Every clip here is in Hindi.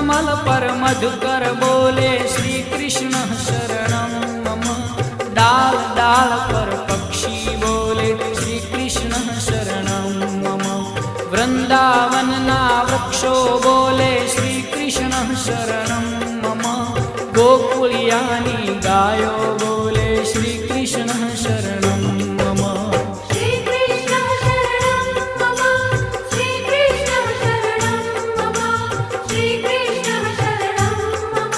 कमल पर मधुकर बोले श्री कृष्ण शरणं मम। डाल डाल पर पक्षी बोले श्री कृष्ण शरणं मम। वृंदावन ना वृक्षो बोले श्री कृष्ण शरणं मम। गोकुलियानी गायो बोले श्री कृष्ण शरणं मम। श्री कृष्ण शरणं मम। श्री कृष्ण शरणं मम। श्री कृष्ण शरणं मम।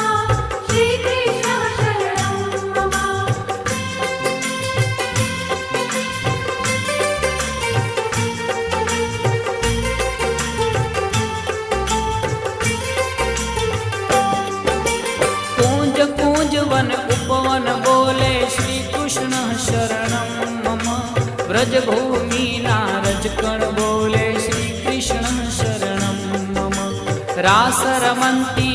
श्री कृष्ण शरणं मम। कूंज कूंज वन उपवन बोले श्री कृष्ण शरणं मम। व्रजभूमि नारजकण बोले श्री कृष्ण शरणं मम। रास रमन्ति